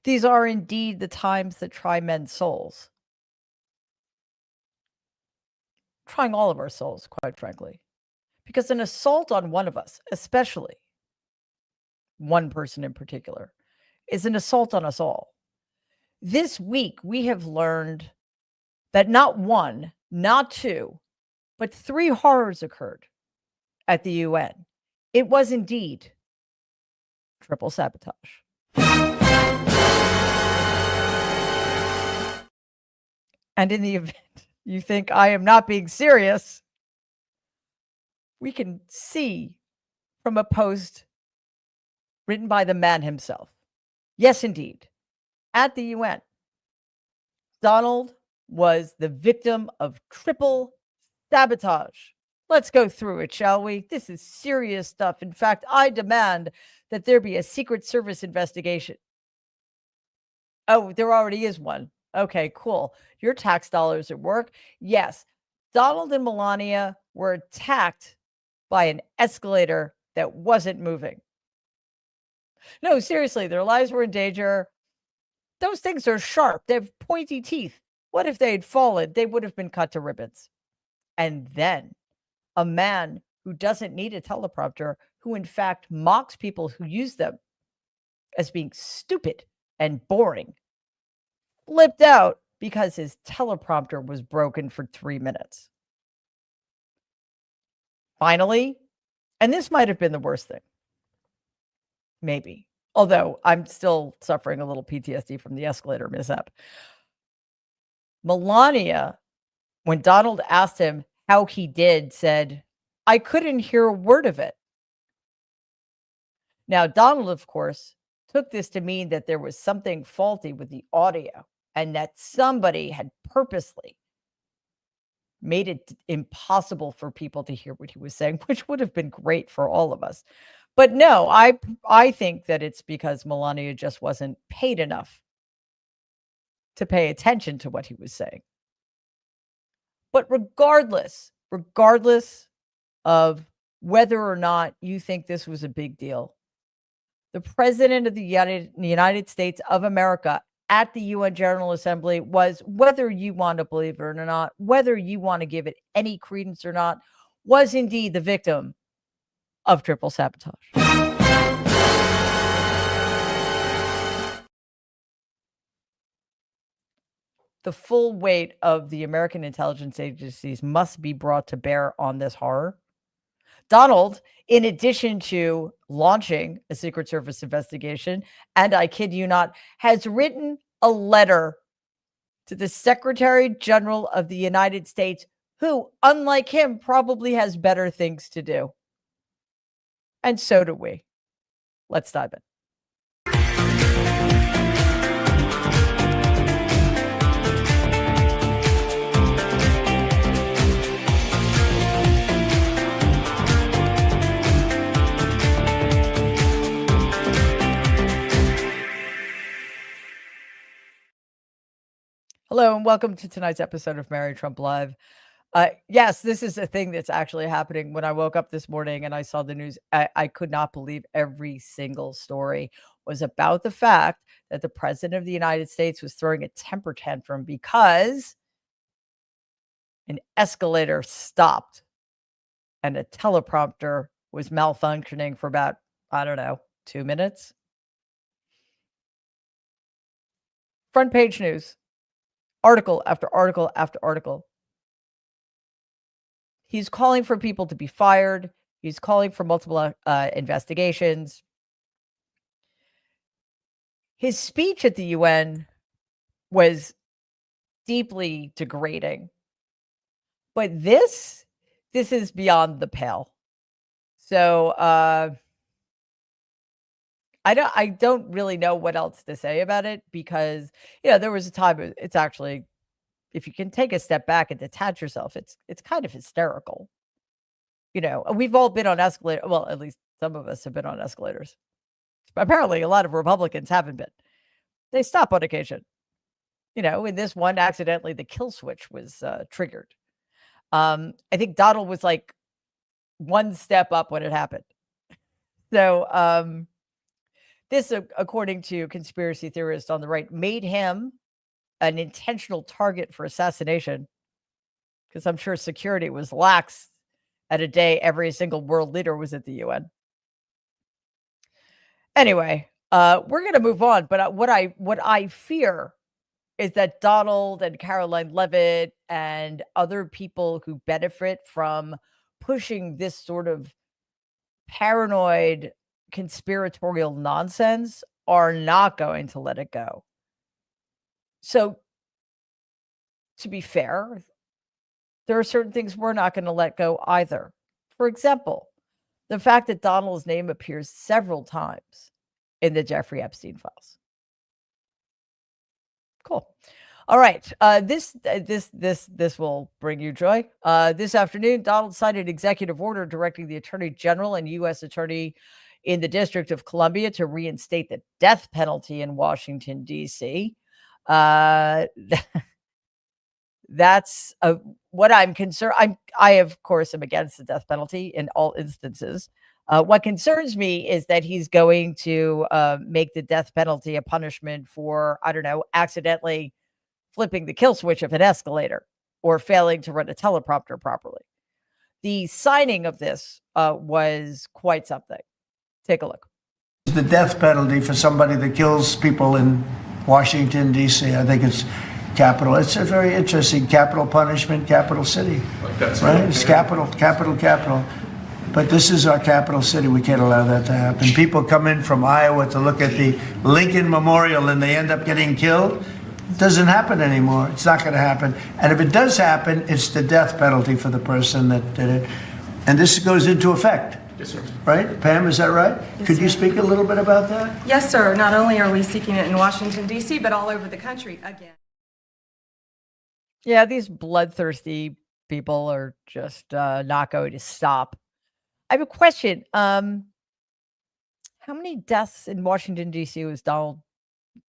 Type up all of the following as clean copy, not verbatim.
These are indeed the times that try men's souls. Trying all of our souls, quite frankly. Because an assault on one of us, especially one person in particular, is an assault on us all. This week, we have learned that not one, not two, but 3 horrors occurred at the UN. It was indeed triple sabotage. And in the event you think I am not being serious, we can see from a post written by the man himself. Yes, indeed. At the UN, Donald was the victim of triple sabotage. Let's go through it, shall we? This is serious stuff. In fact, I demand that there be a Secret Service investigation. Oh, there already is one. Okay, cool. Your tax dollars at work. Yes, Donald and Melania were attacked by an escalator that wasn't moving. No, seriously, their lives were in danger. Those things are sharp. They have pointy teeth. What if they had fallen? They would have been cut to ribbons. And then a man who doesn't need a teleprompter, who in fact mocks people who use them as being stupid and boring, flipped out because his teleprompter was broken for 3 minutes. Finally, and this might have been the worst thing, maybe, although I'm still suffering a little PTSD from the escalator mishap. Melania, when Donald asked him how he did, said, "I couldn't hear a word of it." Now, Donald, of course, took this to mean that there was something faulty with the audio and that somebody had purposely made it impossible for people to hear what he was saying, which would have been great for all of us. But no, I think that it's because Melania just wasn't paid enough to pay attention to what he was saying. But regardless of whether or not you think this was a big deal, the president of the United States of America at the UN General Assembly was, whether you want to believe it or not, whether you want to give it any credence or not, was indeed the victim of triple sabotage. The full weight of the American intelligence agencies must be brought to bear on this horror. Donald, in addition to launching a Secret Service investigation, and I kid you not, has written a letter to the Secretary General of the United States, who, unlike him, probably has better things to do. And so do we. Let's dive in. Hello, and welcome to tonight's episode of Mary Trump Live. Yes, this is a thing that's actually happening. When I woke up this morning and I saw the news, I could not believe every single story was about the fact that the president of the United States was throwing a temper tantrum because an escalator stopped and a teleprompter was malfunctioning for about, 2 minutes. Front page news. Article after article after article. He's calling for people to be fired. He's calling for multiple investigations. His speech at the UN was deeply degrading. But this is beyond the pale. So I don't really know what else to say about it because, there was a time it's actually, if you can take a step back and detach yourself, it's kind of hysterical. We've all been on escalators. Well, at least some of us have been on escalators. Apparently, a lot of Republicans haven't been. They stop on occasion. In this one, accidentally, the kill switch was triggered. I think Donald was like one step up when it happened. So This, according to conspiracy theorists on the right, made him an intentional target for assassination because I'm sure security was lax at a day every single world leader was at the UN. Anyway, we're going to move on, but what I fear is that Donald and Caroline Levitt and other people who benefit from pushing this sort of paranoid conspiratorial nonsense are not going to let it go. So, to be fair, there are certain things we're not going to let go either. For example, the fact that Donald's name appears several times in the Jeffrey Epstein files. Cool. All right. This will bring you joy. This afternoon, Donald signed an executive order directing the Attorney General and U.S. Attorney in the District of Columbia to reinstate the death penalty in Washington, D.C. That's what I'm concerned. I of course am against the death penalty in all instances. What concerns me is that he's going to make the death penalty a punishment for, I don't know, accidentally flipping the kill switch of an escalator or failing to run a teleprompter properly. The signing of this was quite something. Take a look. The death penalty for somebody that kills people in Washington, D.C. I think it's capital. It's a very interesting capital punishment, capital city. Right? It's capital. But this is our capital city. We can't allow that to happen. People come in from Iowa to look at the Lincoln Memorial and they end up getting killed. It doesn't happen anymore. It's not going to happen. And if it does happen, it's the death penalty for the person that did it. And this goes into effect. Yes, sir. Right? Pam, is that right? Yes, Could you sir. speak a little bit about that? Yes, sir. Not only are we seeking it in Washington, D.C., but all over the country again. Yeah, these bloodthirsty people are just not going to stop. I have a question. How many deaths in Washington, D.C. was Donald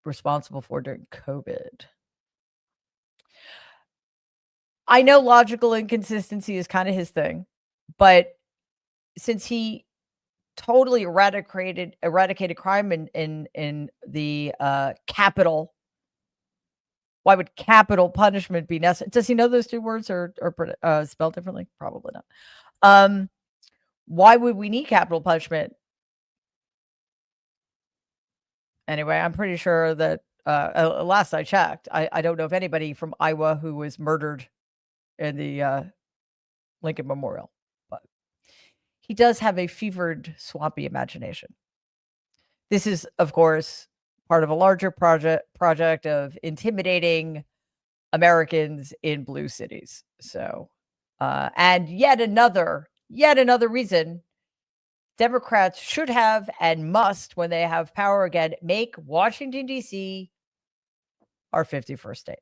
responsible for during COVID? I know logical inconsistency is kind of his thing, but since he totally eradicated crime in the capital, why would capital punishment be necessary? Does he know those two words are spelled differently? Probably not. Why would we need capital punishment? Anyway, I'm pretty sure that last I checked, I don't know of anybody from Iowa who was murdered in the Lincoln Memorial, but he does have a fevered, swampy imagination. This is, of course, part of a larger project of intimidating Americans in blue cities. So, and yet another reason Democrats should have and must, when they have power again, make Washington, D.C. our 51st state.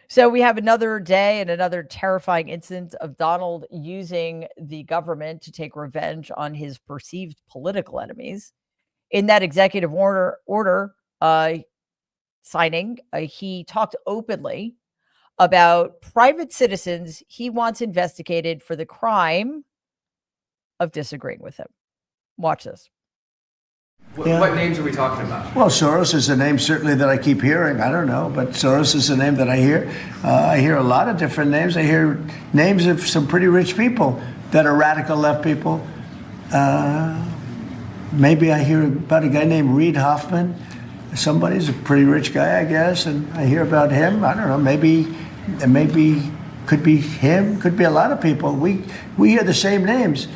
So we have another day and another terrifying incident of Donald using the government to take revenge on his perceived political enemies. In that executive order signing, he talked openly about private citizens he wants investigated for the crime of disagreeing with him. Watch this. What names are we talking about? Well, Soros is a name certainly that I keep hearing. I don't know, but Soros is a name that I hear. I hear a lot of different names. I hear names of some pretty rich people that are radical left people. Maybe I hear about a guy named Reid Hoffman. Somebody's a pretty rich guy, I guess, and I hear about him. I don't know. Maybe could be him. Could be a lot of people. We hear the same names.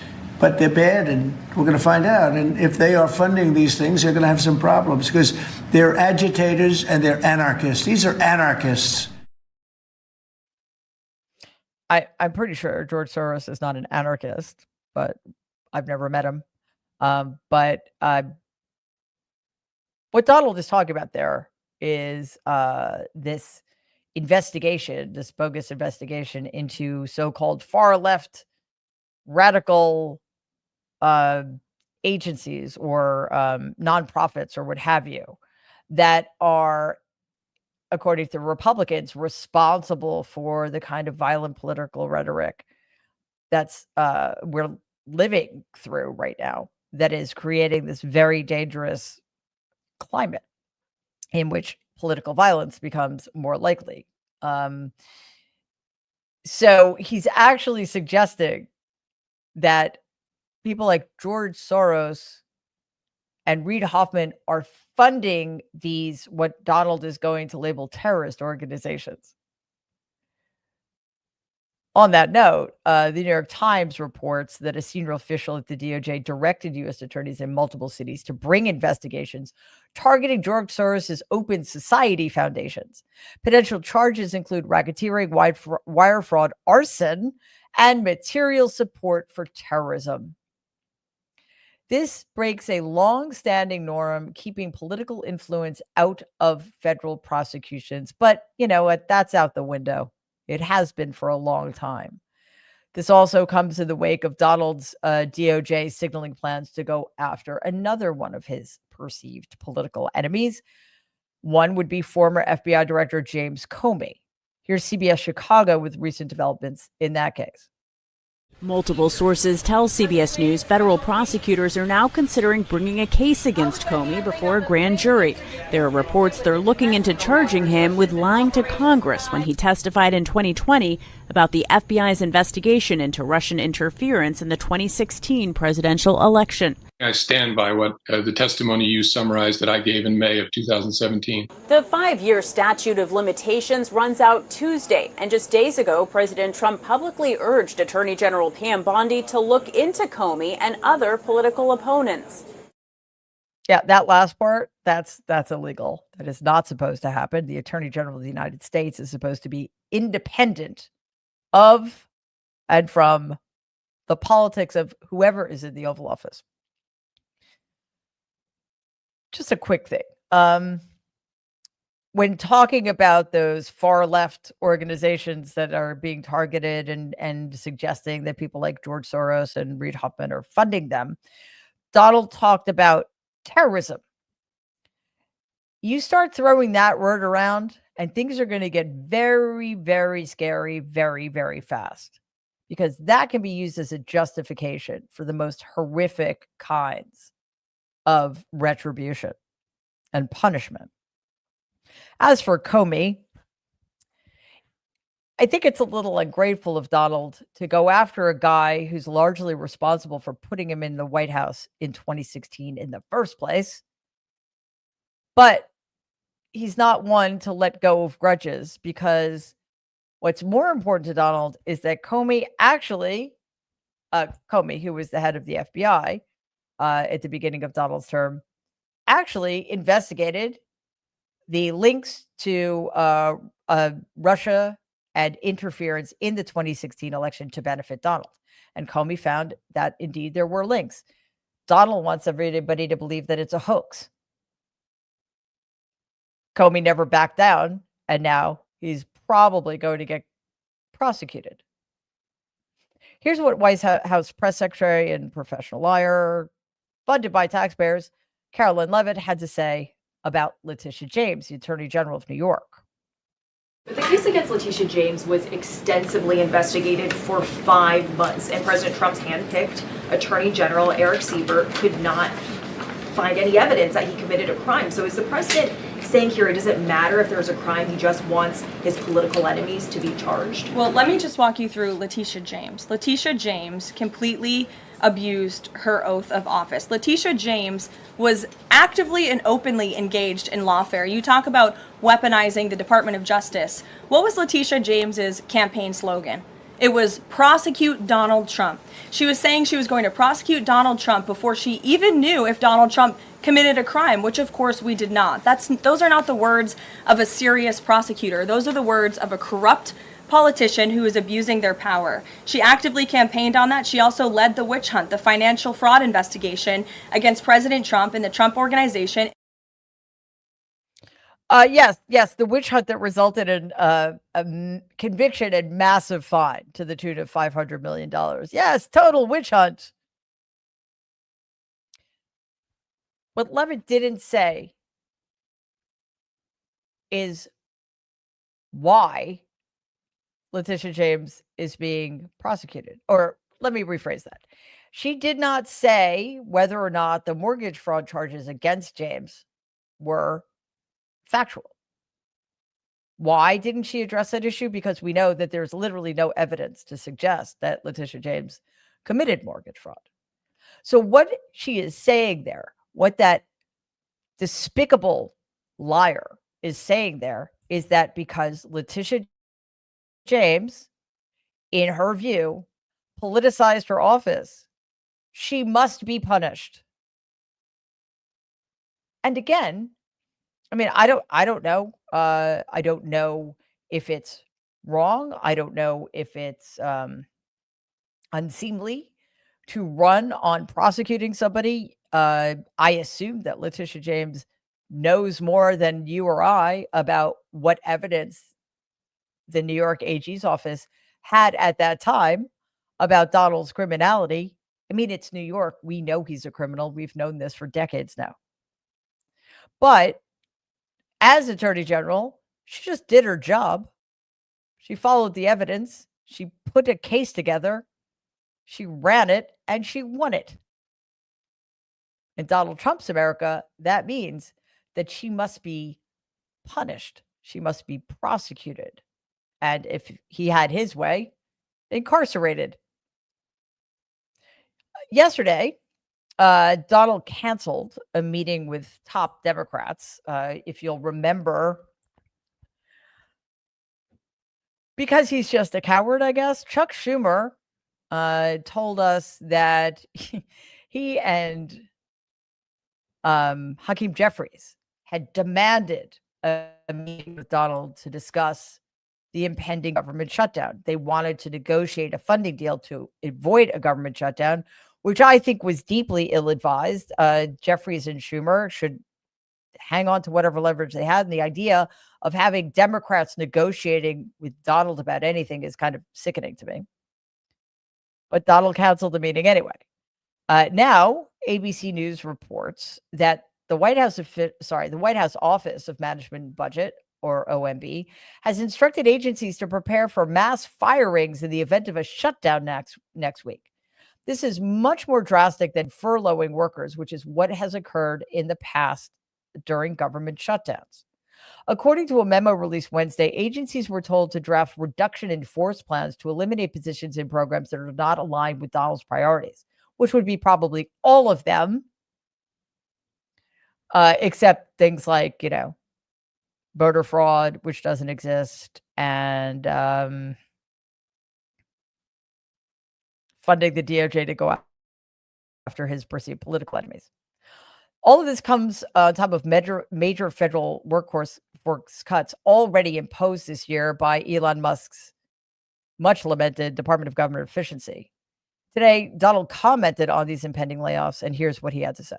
But they're bad, and we're going to find out. And if they are funding these things, they're going to have some problems because they're agitators and they're anarchists. These are anarchists. I'm pretty sure George Soros is not an anarchist, but I've never met him. But what Donald is talking about there is this investigation, this bogus investigation into so-called far left radical agencies or nonprofits or what have you that are, according to Republicans, responsible for the kind of violent political rhetoric that's we're living through right now. that is creating this very dangerous climate in which political violence becomes more likely. So he's actually suggesting that people like George Soros and Reid Hoffman are funding these, what Donald is going to label terrorist organizations. On that note, the New York Times reports that a senior official at the DOJ directed U.S. attorneys in multiple cities to bring investigations targeting George Soros' Open Society foundations. Potential charges include racketeering, wire fraud, arson, and material support for terrorism. This breaks a long-standing norm, keeping political influence out of federal prosecutions. But you know what? That's out the window. It has been for a long time. This also comes in the wake of Donald's DOJ signaling plans to go after another one of his perceived political enemies. One would be former FBI Director James Comey. Here's CBS Chicago with recent developments in that case. Multiple sources tell CBS News federal prosecutors are now considering bringing a case against Comey before a grand jury. There are reports they're looking into charging him with lying to Congress when he testified in 2020 about the FBI's investigation into Russian interference in the 2016 presidential election. I stand by what the testimony you summarized that I gave in May of 2017. The 5-year statute of limitations runs out Tuesday, and just days ago, President Trump publicly urged Attorney General Pam Bondi to look into Comey and other political opponents. Yeah, that last part, that's illegal. That is not supposed to happen. The Attorney General of the United States is supposed to be independent of and from the politics of whoever is in the Oval Office. Just a quick thing. When talking about those far left organizations that are being targeted and suggesting that people like George Soros and Reid Hoffman are funding them, Donald talked about terrorism. You start throwing that word around and things are going to get very, very scary, very, very fast, because that can be used as a justification for the most horrific kinds of retribution and punishment. As for Comey, I think it's a little ungrateful of Donald to go after a guy who's largely responsible for putting him in the White House in 2016 in the first place. But he's not one to let go of grudges, because what's more important to Donald is that Comey, who was the head of the FBI at the beginning of Donald's term, actually investigated the links to Russia and interference in the 2016 election to benefit Donald. And Comey found that indeed there were links. Donald wants everybody to believe that it's a hoax. Comey never backed down, and now he's probably going to get prosecuted. Here's what White House press secretary and professional liar, funded by taxpayers, Carolyn Leavitt, had to say about Leticia James, the Attorney General of New York. The case against Leticia James was extensively investigated for 5 months, and President Trump's handpicked Attorney General Eric Siebert could not find any evidence that he committed a crime. So is the president saying here it doesn't matter if there's a crime, he just wants his political enemies to be charged? Well, let me just walk you through Leticia James. Leticia James completely abused her oath of office. Leticia James was actively and openly engaged in lawfare. You talk about weaponizing the Department of Justice. What was Leticia James's campaign slogan? It was prosecute Donald Trump. She was saying she was going to prosecute Donald Trump before she even knew if Donald Trump committed a crime, which of course we did not. Those are not the words of a serious prosecutor. Those are the words of a corrupt politician who is abusing their power. She actively campaigned on that. She also led the witch hunt, the financial fraud investigation against President Trump and the Trump Organization. Yes, the witch hunt that resulted in a conviction and massive fine to the tune of $500 million. Yes, total witch hunt. What Leavitt didn't say is why Leticia James is being prosecuted. Or let me rephrase that. She did not say whether or not the mortgage fraud charges against James were factual. Why didn't she address that issue? Because we know that there's literally no evidence to suggest that Leticia James committed mortgage fraud. So what she is saying there, what that despicable liar is saying there, is that because Leticia James, in her view, politicized her office, she must be punished. And again, I mean, I don't know. I don't know if it's wrong. I don't know if it's unseemly to run on prosecuting somebody. I assume that Leticia James knows more than you or I about what evidence the New York AG's office had at that time about Donald's criminality. I mean, it's New York. We know he's a criminal. We've known this for decades now. But as Attorney General, she just did her job. She followed the evidence. She put a case together. She ran it and she won it. In Donald Trump's America, that means that she must be punished. She must be prosecuted. And if he had his way, incarcerated. Yesterday, Donald canceled a meeting with top Democrats. If you'll remember, because he's just a coward, I guess, Chuck Schumer told us that he and Hakeem Jeffries had demanded a meeting with Donald to discuss the impending government shutdown. They wanted to negotiate a funding deal to avoid a government shutdown, which I think was deeply ill-advised. Jeffries and Schumer should hang on to whatever leverage they had. And the idea of having Democrats negotiating with Donald about anything is kind of sickening to me. But Donald canceled the meeting anyway. Now, ABC News reports that the White House Office of Management and Budget, or OMB, has instructed agencies to prepare for mass firings in the event of a shutdown next week. This is much more drastic than furloughing workers, which is what has occurred in the past during government shutdowns. According to a memo released Wednesday, agencies were told to draft reduction in force plans to eliminate positions in programs that are not aligned with Donald's priorities, which would be probably all of them, except things like, voter fraud, which doesn't exist, and funding the DOJ to go after his perceived political enemies. All of this comes on top of major federal workforce cuts already imposed this year by Elon Musk's much lamented Department of Government Efficiency. Today, Donald commented on these impending layoffs, and here's what he had to say.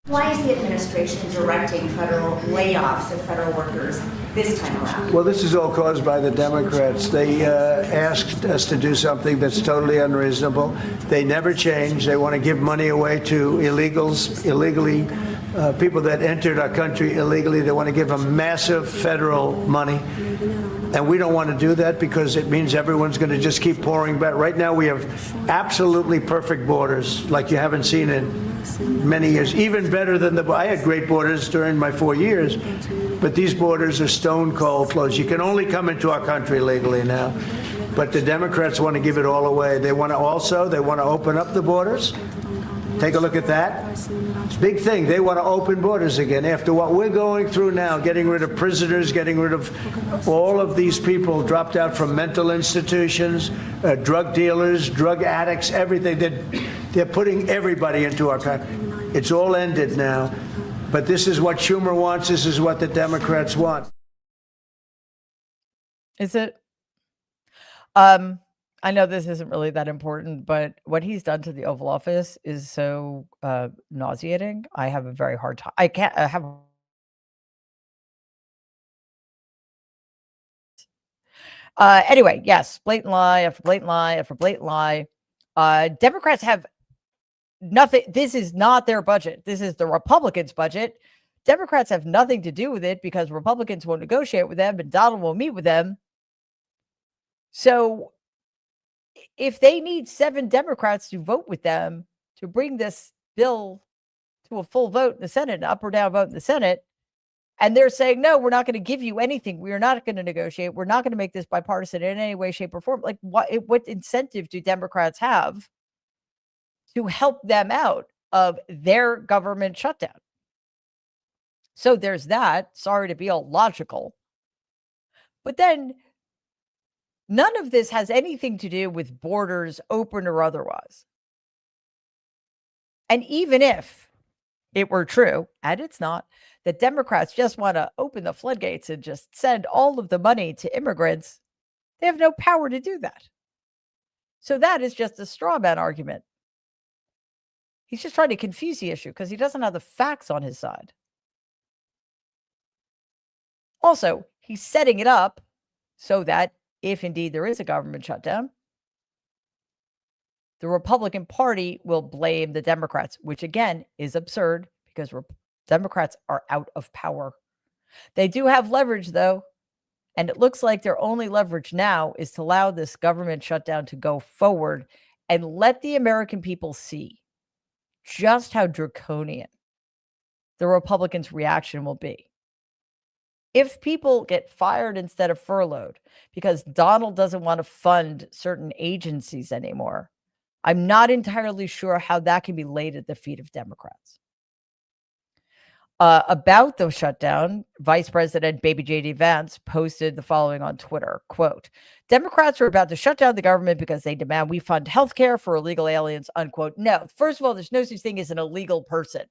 Why is the administration directing federal layoffs of federal workers this time around? Well, this is all caused by the Democrats. They asked us to do something that's totally unreasonable. They never change. They want to give money away to illegally, people that entered our country illegally. They want to give them massive federal money. And we don't want to do that because it means everyone's going to just keep pouring back. Right now, we have absolutely perfect borders like you haven't seen in many years, even better than I had great borders during my 4 years, but these borders are stone cold closed. You can only come into our country legally now, but the Democrats want to give it all away. They want to open up the borders. Take a look at that. Big thing. They want to open borders again after what we're going through now, getting rid of prisoners, getting rid of all of these people dropped out from mental institutions, drug dealers, drug addicts, everything. They're putting everybody into our country. It's all ended now. But this is what Schumer wants. This is what the Democrats want. Is it? I know this isn't really that important, but what he's done to the Oval Office is so nauseating. I have a very hard time. I can't have. Anyway, yes, blatant lie after blatant lie after blatant lie. Democrats have nothing. This is not their budget. This is the Republicans' budget. Democrats have nothing to do with it because Republicans won't negotiate with them and Donald won't meet with them. So if they need 7 Democrats to vote with them to bring this bill to a full vote in the Senate, an up or down vote in the Senate, and they're saying, no, we're not going to give you anything. We are not going to negotiate. We're not going to make this bipartisan in any way, shape, or form. Like, what incentive do Democrats have to help them out of their government shutdown? So there's that. Sorry to be all logical. But then none of this has anything to do with borders, open or otherwise. And even if it were true, and it's not, that Democrats just want to open the floodgates and just send all of the money to immigrants, they have no power to do that. So that is just a straw man argument. He's just trying to confuse the issue because he doesn't have the facts on his side. Also, he's setting it up so that if indeed there is a government shutdown, the Republican Party will blame the Democrats, which again is absurd because Democrats are out of power. They do have leverage, though, and it looks like their only leverage now is to allow this government shutdown to go forward and let the American people see just how draconian the Republicans' reaction will be. If people get fired instead of furloughed because Donald doesn't want to fund certain agencies anymore, I'm not entirely sure how that can be laid at the feet of Democrats. About the shutdown, Vice President Baby J.D. Vance posted the following on Twitter, quote, Democrats are about to shut down the government because they demand we fund health care for illegal aliens, unquote. No, first of all, there's no such thing as an illegal person.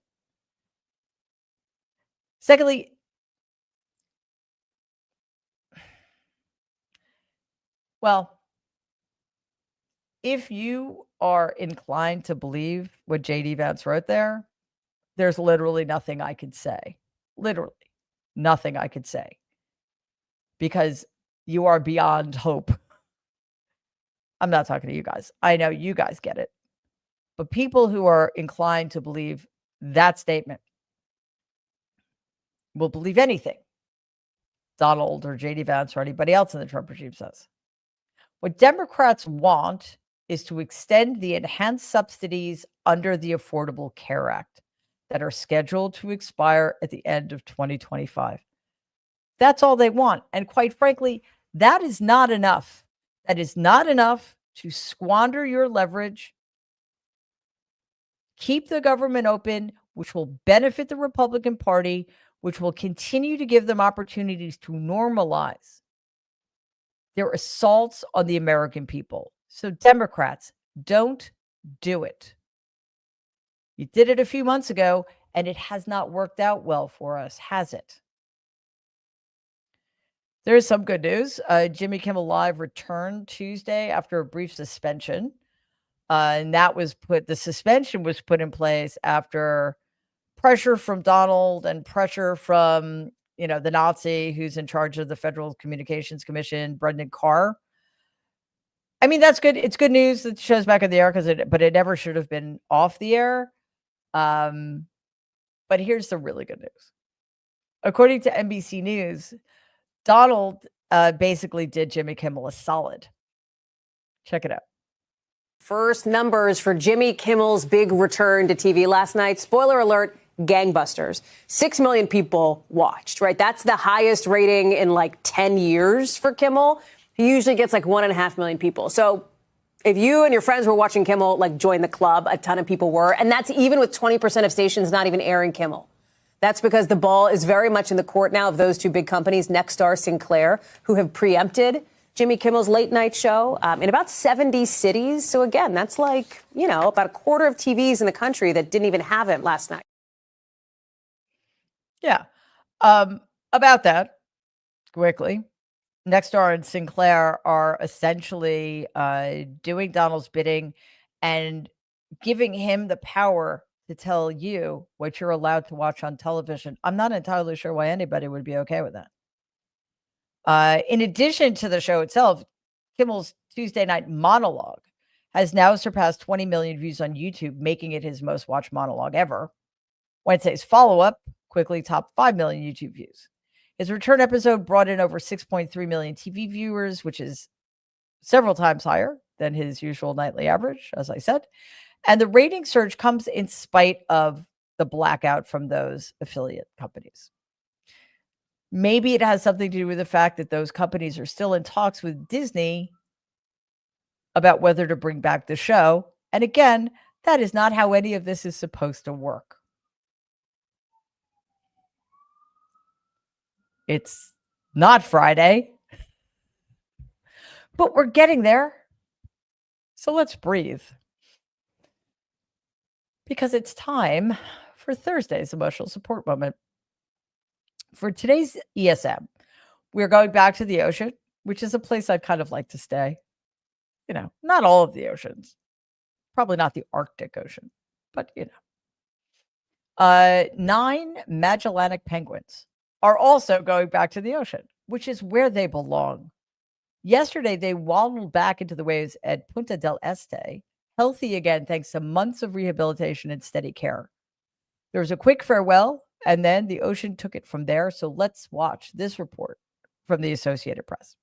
Secondly, well, if you are inclined to believe what J.D. Vance wrote there, there's literally nothing I could say. Literally nothing I could say. Because you are beyond hope. I'm not talking to you guys. I know you guys get it. But people who are inclined to believe that statement will believe anything Donald or J.D. Vance or anybody else in the Trump regime says. What Democrats want is to extend the enhanced subsidies under the Affordable Care Act that are scheduled to expire at the end of 2025. That's all they want. And quite frankly, that is not enough. That is not enough to squander your leverage, keep the government open, which will benefit the Republican Party, which will continue to give them opportunities to normalize their assaults on the American people. So Democrats, don't do it. You did it a few months ago, and it has not worked out well for us, has it? There is some good news. Jimmy Kimmel Live returned Tuesday after a brief suspension. And the suspension was put in place after pressure from Donald and pressure from, the Nazi who's in charge of the Federal Communications Commission, Brendan Carr. I mean, that's good. It's good news that the show's back on the air but it never should have been off the air. But here's the really good news. According to NBC News, Donald basically did Jimmy Kimmel a solid. Check it out. First numbers for Jimmy Kimmel's big return to TV last night. Spoiler alert, gangbusters. 6 million people watched, right? That's the highest rating in like 10 years for Kimmel. He usually gets like 1.5 million people. So if you and your friends were watching Kimmel, like join the club, a ton of people were. And that's even with 20% of stations not even airing Kimmel. That's because the ball is very much in the court now of those two big companies, Nexstar, Sinclair, who have preempted Jimmy Kimmel's late night show in about 70 cities. So again, that's like, about a quarter of TVs in the country that didn't even have it last night. Yeah. About that, quickly, Nexstar and Sinclair are essentially doing Donald's bidding and giving him the power to tell you what you're allowed to watch on television. I'm not entirely sure why anybody would be okay with that. In addition to the show itself, Kimmel's Tuesday night monologue has now surpassed 20 million views on YouTube, making it his most watched monologue ever. Wednesday's follow-up quickly topped 5 million YouTube views. His return episode brought in over 6.3 million TV viewers, which is several times higher than his usual nightly average, as I said. And the rating surge comes in spite of the blackout from those affiliate companies. Maybe it has something to do with the fact that those companies are still in talks with Disney about whether to bring back the show. And again, that is not how any of this is supposed to work. It's not Friday, but we're getting there. So let's breathe. Because it's time for Thursday's emotional support moment. For today's ESM, we're going back to the ocean, which is a place I'd kind of like to stay. You know, not all of the oceans, probably not the Arctic Ocean, but you know. 9 Magellanic penguins are also going back to the ocean, which is where they belong. Yesterday, they waddled back into the waves at Punta del Este, healthy again thanks to months of rehabilitation and steady care. There was a quick farewell, and then the ocean took it from there. So let's watch this report from the Associated Press.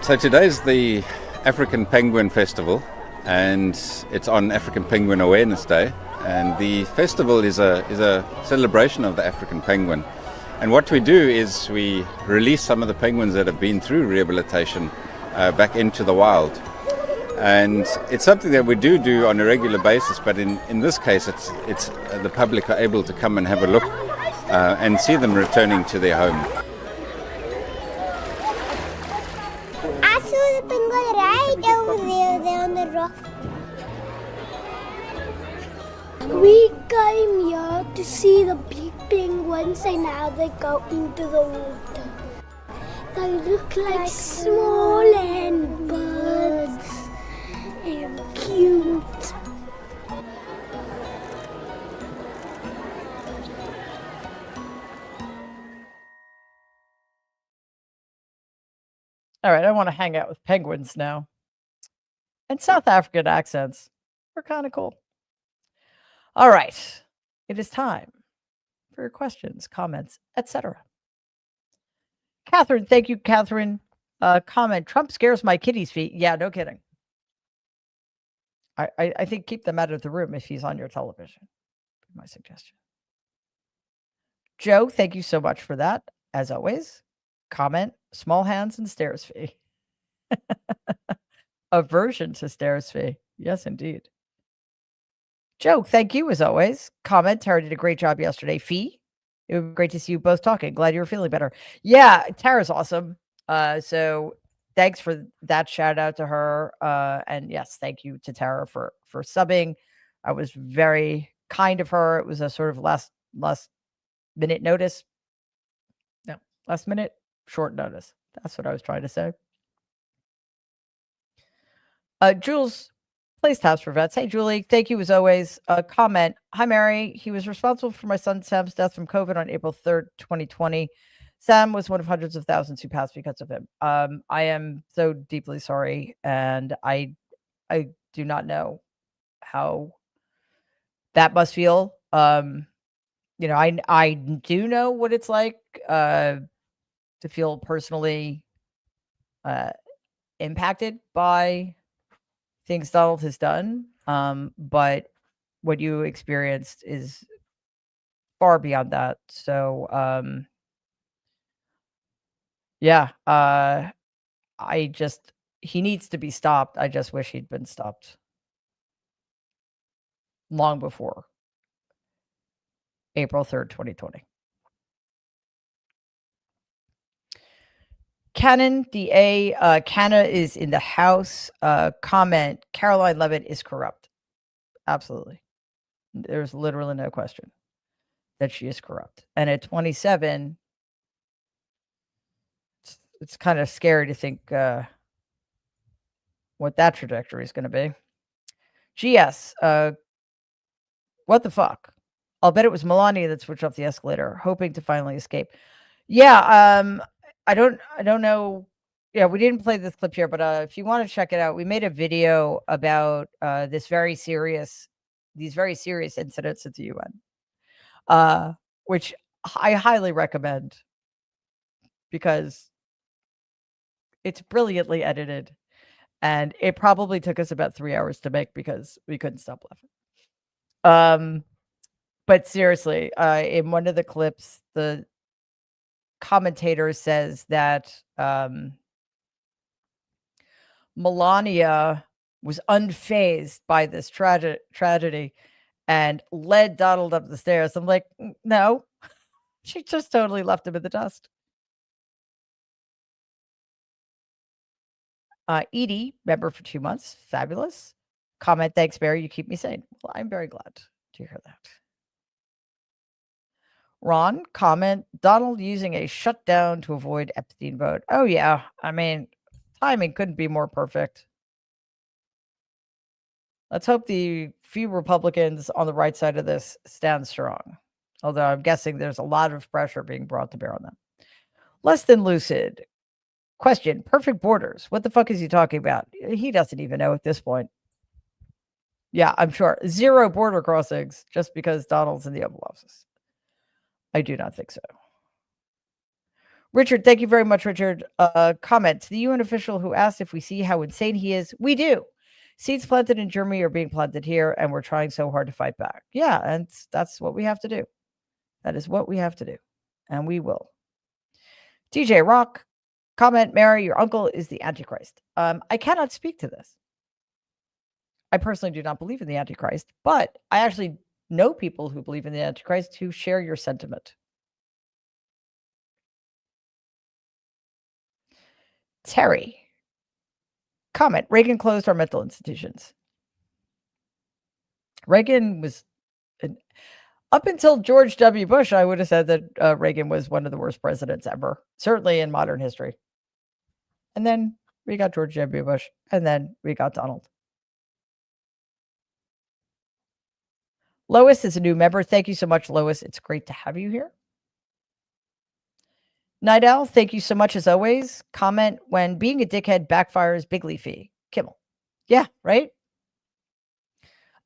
So today's the African Penguin Festival, and it's on African Penguin Awareness Day. And the festival is a celebration of the African penguin. And what we do is we release some of the penguins that have been through rehabilitation back into the wild. And it's something that we do on a regular basis, but in this case, it's the public are able to come and have a look and see them returning to their home. I saw the penguin right over there on the rock. We came here to see the big penguins and how they go into the water. They look like small and birds and cute. All right, I want to hang out with penguins now. And South African accents are kind of cool. All right, it is time for your questions, comments, etc. Catherine, thank you, Catherine. Comment, Trump scares my kitty's feet. Yeah, no kidding. I think keep them out of the room if he's on your television. My suggestion. Joe, thank you so much for that. As always, comment, small hands and stairs fee. Aversion to stairs fee. Yes, indeed. Joe, thank you as always. Comment, Tara did a great job yesterday. Fee, it would be great to see you both talking. Glad you're feeling better. Yeah, Tara's awesome. So thanks for that shout out to her. And yes, thank you to Tara for subbing. I was very kind of her. It was a sort of last minute notice. No, last minute, short notice. That's what I was trying to say. Jules plays tabs for vets. Hey, Julie, thank you as always. Comment. Hi, Mary. He was responsible for my son Sam's death from COVID on April 3rd, 2020. Sam was one of hundreds of thousands who passed because of him. I am so deeply sorry, and I do not know how that must feel. You know, I do know what it's like to feel personally impacted by things Donald has done. But what you experienced is far beyond that. So, yeah, he needs to be stopped. I just wish he'd been stopped long before April 3rd, 2020. Canon DA, Canna is in the house. Comment, Caroline Levitt is corrupt. Absolutely. There's literally no question that she is corrupt. And at 27, it's kind of scary to think what that trajectory is going to be. GS, what the fuck? I'll bet it was Melania that switched off the escalator, hoping to finally escape. Yeah, I don't know Yeah, we didn't play this clip here, but if you want to check it out, we made a video about these very serious incidents at the UN, which I highly recommend because it's brilliantly edited, and it probably took us about 3 hours to make because we couldn't stop laughing. But seriously, in one of the clips, the commentator says that Melania was unfazed by this tragedy and led Donald up the stairs. I'm like, no, she just totally left him in the dust. Edie, member for 2 months. Fabulous. Comment, thanks, Barry. You keep me sane. Well, I'm very glad to hear that. Ron, comment, Donald using a shutdown to avoid Epstein vote. Oh, yeah. I mean, timing couldn't be more perfect. Let's hope the few Republicans on the right side of this stand strong. Although I'm guessing there's a lot of pressure being brought to bear on them. Less than lucid. Question, perfect borders. What the fuck is he talking about? He doesn't even know at this point. Yeah, I'm sure. 0 border crossings just because Donald's in the Oval Office. I do not think so. Richard, thank you very much, Richard. Comment, the UN official who asked if we see how insane he is. We do. Seeds planted in Germany are being planted here, and we're trying so hard to fight back. Yeah, and that's what we have to do. That is what we have to do, and we will. DJ Rock, comment, Mary, your uncle is the Antichrist. I cannot speak to this. I personally do not believe in the Antichrist, but I actually know people who believe in the Antichrist who share your sentiment. Terry, comment, Reagan closed our mental institutions. Reagan was, up until George W. Bush, I would have said that Reagan was one of the worst presidents ever, certainly in modern history. And then we got George W. Bush, and then we got Donald. Lois is a new member. Thank you so much, Lois. It's great to have you here. Night Owl, thank you so much as always. Comment, when being a dickhead backfires, big leafy. Kimmel. Yeah, right?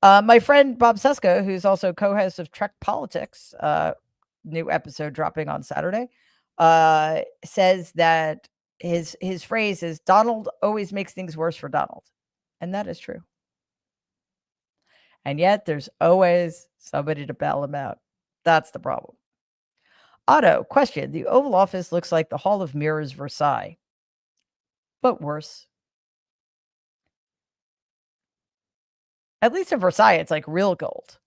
My friend Bob Seska, who's also co-host of Trek Politics, new episode dropping on Saturday, says that his phrase is, Donald always makes things worse for Donald. And that is true. And yet there's always somebody to bail him out. That's the problem. Otto, question. The Oval Office looks like the Hall of Mirrors Versailles, but worse. At least in Versailles, it's like real gold.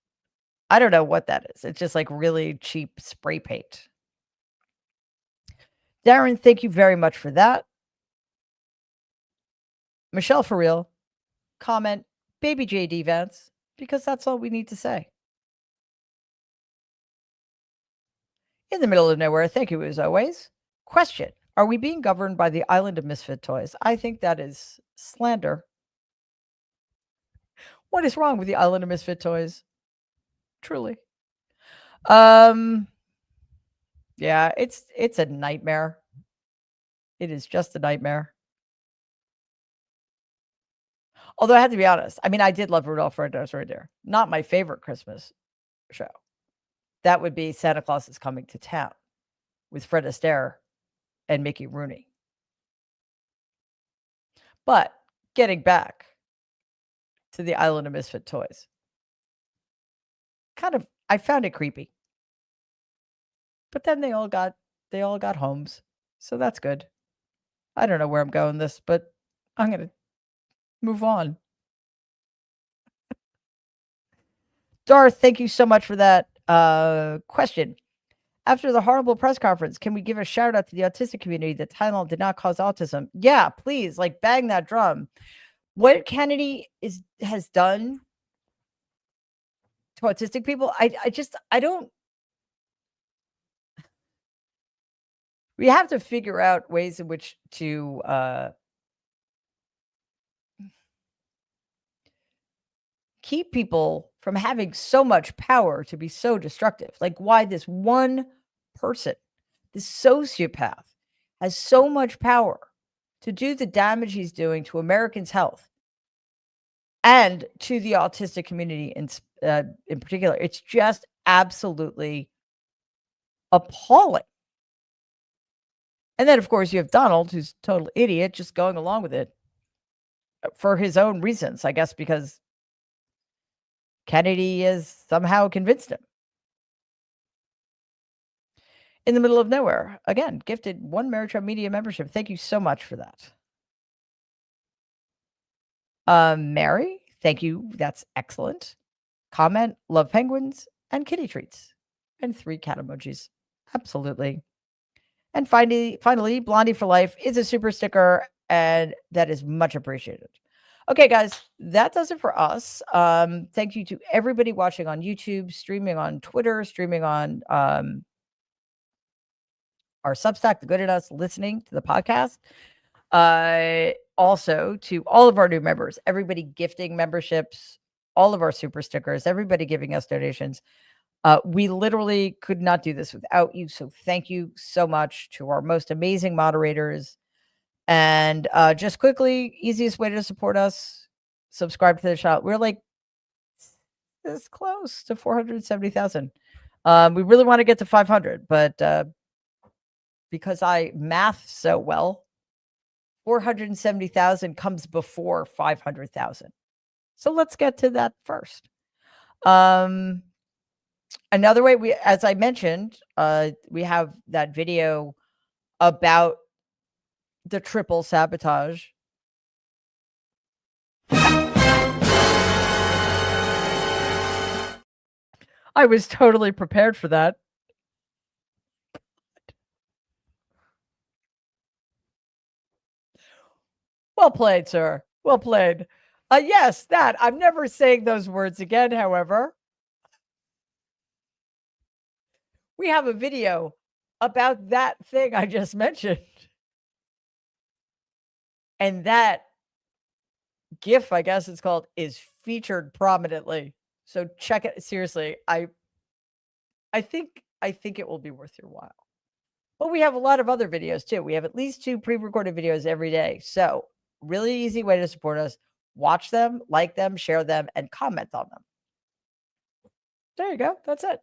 I don't know what that is. It's just like really cheap spray paint. Darren, thank you very much for that. Michelle, for real, comment, baby JD Vance, because that's all we need to say. In the middle of nowhere, thank you as always. Question, are we being governed by the island of misfit toys? I think that is slander. What is wrong with the island of misfit toys? Truly. Yeah, it's a nightmare. It is just a nightmare. Although I have to be honest, I mean, I did love Rudolph Red-Nosed Reindeer. Not my favorite Christmas show. That would be Santa Claus is Coming to Town with Fred Astaire and Mickey Rooney. But getting back to the Island of Misfit Toys, I found it creepy. But then they all got homes, so that's good. I don't know where I'm going this, but I'm gonna move on. Darth, thank you so much for that question. After the horrible press conference, can we give a shout out to the autistic community that Tylenol did not cause autism? Yeah, please, like, bang that drum. What Kennedy has done to autistic people, I don't. We have to figure out ways in which to keep people from having so much power to be so destructive. Like, why this one person, this sociopath, has so much power to do the damage he's doing to Americans' health and to the autistic community in particular. It's just absolutely appalling. And then, of course, you have Donald, who's a total idiot, just going along with it for his own reasons, I guess, because Kennedy has somehow convinced him. In the middle of nowhere, again, gifted 1 Meritron Media membership. Thank you so much for that. Mary, thank you. That's excellent. Comment, love penguins and kitty treats. And 3 cat emojis. Absolutely. And finally, Blondie for Life is a super sticker, and that is much appreciated. Okay, guys, that does it for us. Thank you to everybody watching on YouTube, streaming on Twitter, streaming on our Substack, The Good in Us, listening to the podcast. Also to all of our new members, everybody gifting memberships, all of our super stickers, everybody giving us donations. We literally could not do this without you. So thank you so much to our most amazing moderators. And just quickly, easiest way to support us, subscribe to the channel. We're like this close to 470,000. We really want to get to 500, but because I math so well, 470,000 comes before 500,000. So let's get to that first. Another way, as I mentioned, we have that video about the triple sabotage. I was totally prepared for that. Well played, sir. Well played. Yes, that. I'm never saying those words again, however. We have a video about that thing I just mentioned. And that GIF, I guess it's called, is featured prominently. So check it. Seriously, I think it will be worth your while. But we have a lot of other videos too. We have at least 2 pre-recorded videos every day. So really easy way to support us. Watch them, like them, share them, and comment on them. There you go. That's it.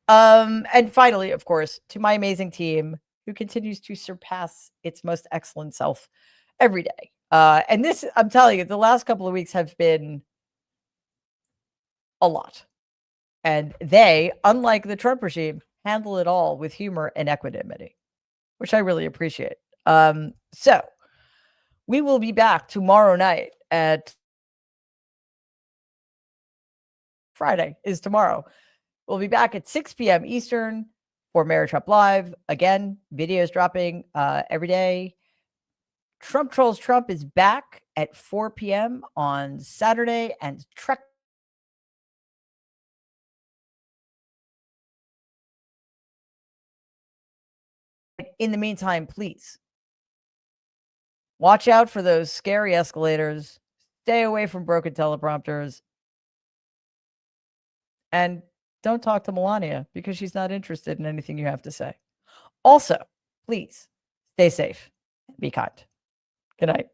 And finally, of course, to my amazing team who continues to surpass its most excellent self every day. And this, I'm telling you, the last couple of weeks have been a lot. And they, unlike the Trump regime, handle it all with humor and equanimity, which I really appreciate. So we will be back tomorrow night at Friday is tomorrow. We'll be back at 6 p.m. Eastern for Trump Live. Again, videos dropping every day. Trump Trolls Trump is back at 4 p.m. on Saturday, and Trek. In the meantime, please watch out for those scary escalators. Stay away from broken teleprompters. And don't talk to Melania because she's not interested in anything you have to say. Also, please stay safe. Be kind. Good night.